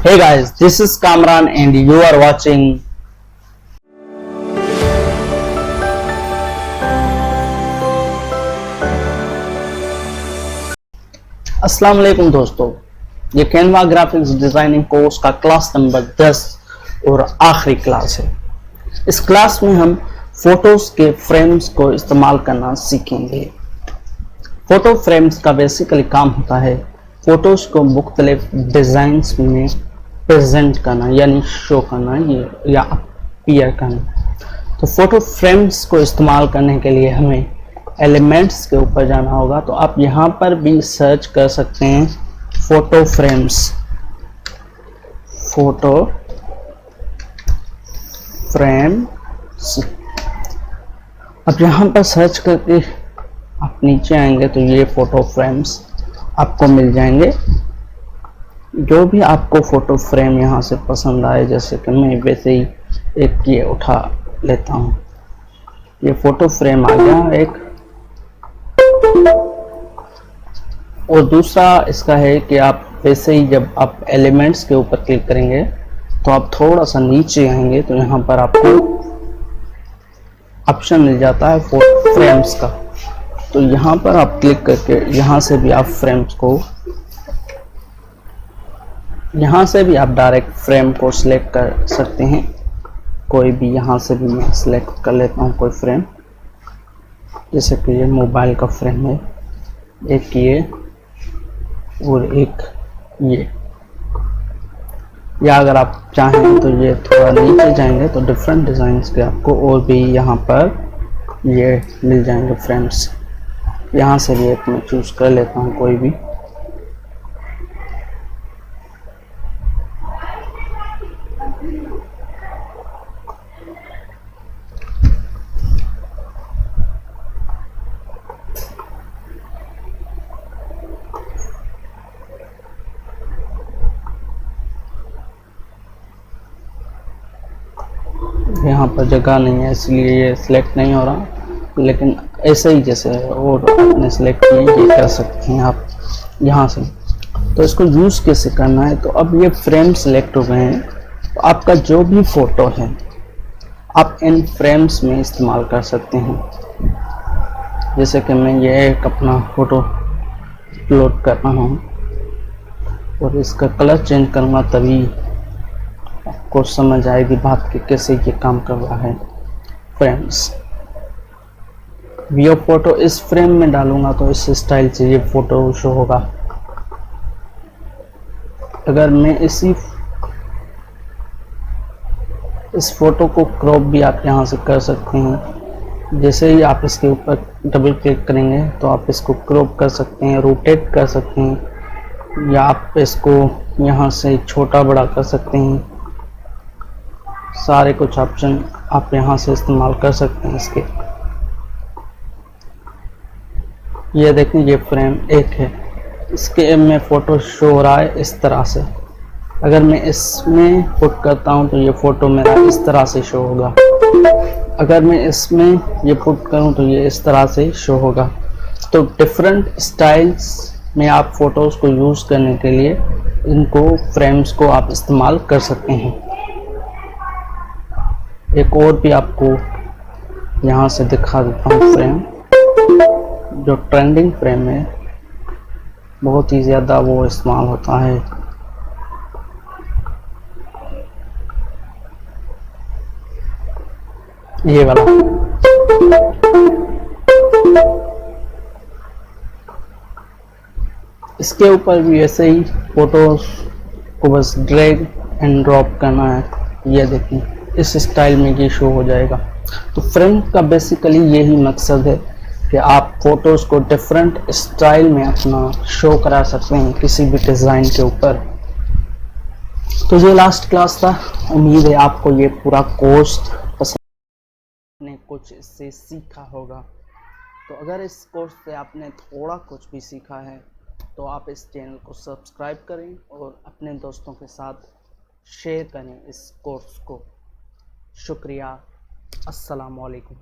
Hey guys, this is Kamran and you are watching अस्सलाम वालेकुम दोस्तों। ये कैनवा ग्राफिक्स डिजाइनिंग कोर्स का क्लास नंबर 10 और आखिरी क्लास है। इस क्लास में हम फोटोज के फ्रेम्स को इस्तेमाल करना सीखेंगे। फोटो फ्रेम्स का बेसिकली काम होता है फोटोज को मुख्तलिफ डिजाइन्स में प्रेजेंट करना, यानी शो करना या अपीयर करना। तो फोटो फ्रेम्स को इस्तेमाल करने के लिए हमें एलिमेंट्स के ऊपर जाना होगा। तो आप यहाँ पर भी सर्च कर सकते हैं फोटो फ्रेम्स, फोटो फ्रेम्स। अब यहाँ पर सर्च करके आप नीचे आएंगे तो ये फोटो फ्रेम्स आपको मिल जाएंगे। जो भी आपको फोटो फ्रेम यहाँ से पसंद आए, जैसे कि मैं वैसे ही एक ये उठा लेता हूँ। ये फोटो फ्रेम आ गया एक। और दूसरा इसका है कि आप वैसे ही जब आप एलिमेंट्स के ऊपर क्लिक करेंगे तो आप थोड़ा सा नीचे आएंगे तो यहाँ पर आपको ऑप्शन मिल जाता है फोटो फ्रेम्स का। तो यहाँ पर आप क्लिक करके यहाँ से भी आप फ्रेम्स को, यहाँ से भी आप डायरेक्ट फ्रेम को सिलेक्ट कर सकते हैं। कोई भी यहाँ से भी मैं सिलेक्ट कर लेता हूँ कोई फ्रेम, जैसे कि ये मोबाइल का फ्रेम है, एक ये और एक ये। या अगर आप चाहें तो ये थोड़ा नीचे जाएंगे तो डिफरेंट डिज़ाइंस के आपको और भी यहाँ पर ये मिल जाएंगे फ्रेम्स। यहाँ से भी एक मैं चूज़ कर लेता हूँ कोई भी। यहाँ पर जगह नहीं है इसलिए ये सिलेक्ट नहीं हो रहा, लेकिन ऐसे ही जैसे और आपने सिलेक्ट किए ये कर सकते हैं आप यहाँ से। तो इसको यूज़ कैसे करना है, तो अब ये फ्रेम सिलेक्ट हो गए हैं। तो आपका जो भी फ़ोटो है आप इन फ्रेम्स में इस्तेमाल कर सकते हैं। जैसे कि मैं ये एक अपना फ़ोटो अपलोड कर रहा हूँ और इसका कलर चेंज करूँगा तभी आपको समझ आएगी बात कि कैसे ये काम कर रहा है फ्रेम्स। व्यू फोटो इस फ्रेम में डालूंगा तो इस स्टाइल से ये फोटो शो होगा। अगर मैं इस फोटो को क्रॉप भी आप यहाँ से कर सकते हैं। जैसे ही आप इसके ऊपर डबल क्लिक करेंगे तो आप इसको क्रॉप कर सकते हैं, रोटेट कर सकते हैं, या आप इसको यहाँ से छोटा बड़ा कर सकते हैं। सारे कुछ ऑप्शन आप यहाँ से इस्तेमाल कर सकते हैं इसके। ये देखें ये फ्रेम एक है, इसके में फ़ोटो शो हो रहा है इस तरह से। अगर मैं इसमें पुट करता हूँ तो ये फ़ोटो मेरा इस तरह से शो होगा। अगर मैं इसमें ये पुट करूँ तो ये इस तरह से शो होगा। तो डिफरेंट स्टाइल्स में आप फ़ोटोज़ को यूज़ करने के लिए इनको फ्रेम्स को आप इस्तेमाल कर सकते हैं। एक और भी आपको यहाँ से दिखा देता हूँ फ्रेम, जो ट्रेंडिंग फ्रेम है, बहुत ही ज़्यादा वो इस्तेमाल होता है। ये वाला इसके ऊपर भी ऐसे ही फोटोज को बस ड्रैग एंड ड्रॉप करना है। ये देखिए इस स्टाइल में ये शो हो जाएगा। तो फ्रेम का बेसिकली यही मकसद है कि आप फोटोज़ को डिफरेंट स्टाइल में अपना शो करा सकते हैं किसी भी डिज़ाइन के ऊपर। तो ये लास्ट क्लास था। उम्मीद है आपको ये पूरा कोर्स पसंद, आपने कुछ इससे सीखा होगा। तो अगर इस कोर्स से आपने थोड़ा कुछ भी सीखा है तो आप इस चैनल को सब्सक्राइब करें और अपने दोस्तों के साथ शेयर करें इस कोर्स को। शुक्रिया। अस्सलाम वालेकुम।